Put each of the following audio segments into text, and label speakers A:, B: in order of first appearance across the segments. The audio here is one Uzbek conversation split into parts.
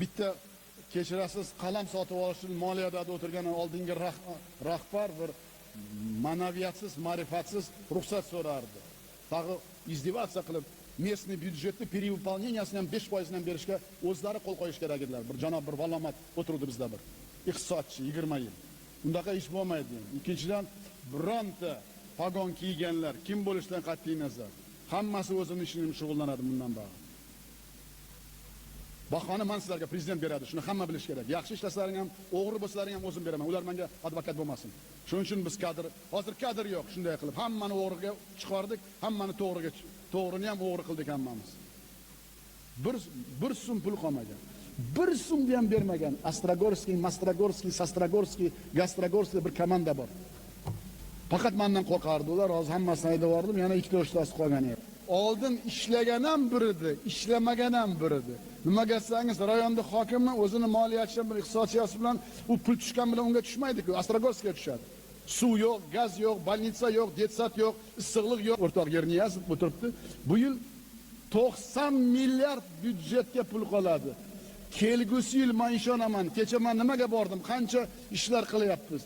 A: bitta kechirasiz qalam sotib olish uchun moliyada o'tirgan oldingi rahbar bir ma'naviyatsiz, ma'rifatsiz ruxsat so'rardi. Tag'i izdevasiya qilib, местный byudjetni перевыполнениясini ham 5% dan berishga o'zlari qo'l qo'yish kerak edilar. Bir janob bir valomat o'tirdi bizda bir iqtisodchi 20 yil. Bundaqa ish bo'lmaydi. Ikkinchidan, bironta pagon kiyganlar kim bo'lishidan qat'iy nazar, hammasi o'zining ishi bilan shug'ullanadi bundan bari. Bahoni men sizlarga prezident beradi. Shuni hamma bilish kerak. Yaxshi ishlaslaring ham, o'g'ri bo'lsalaring ham o'zim beraman. Ular menga advokat bo'lmasin. Shuning uchun biz hozir kadr yo'q. Shunday qilib hammani o'g'riga chiqardik, hammani to'g'rini ham o'g'ri qildik hammamiz. Bir so'm pul qolmagan. Bir so'mni ham bermagan. Astrogorskiy, Mastrogorskiy, Sastrogorskiy, Gastrogorskiy bir komanda bor. Faqat mendan qo'rqardi ular. Hozir hammasini aytib yubordim. Yana ikkita o'shtasi qolgan edi. Oldin ishlagan ham bir edi, ishlamagan ham bir edi. Nimaga desangiz, rayonda hokimni o'zini moliyachi bilan, iqtisodchisi bilan u pul tushgan bilan unga tushmaydi-ku, Astrogorskiyga tushadi. Suv yo'q, gaz yo'q, bolnitsa yo'q, detsat yo'q, issiqlik yo'q. O'rtoq Yerniyazov o'tiribdi. Bu yil 90 milliard byudjetga pul qoladi. Kelgusi yil men ishonaman. Kecha men nimaga bordim? Qancha ishlar qilyapmiz?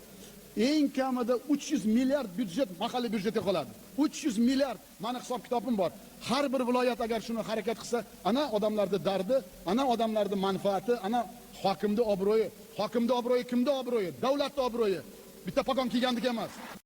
A: Eng kamida 300 milliard byudjet mahalliy byudjetga qoladi. 300 milliard meni hisob kitobim bor. Har bir viloyat agar shuni harakat qilsa, ana odamlarning dardi, ana odamlarning manfaati, ana hokimning obro'yi. Hokimning obro'yi kimning obro'yi? Davlatning obro'yi. Bitta pagon kiygandek emas.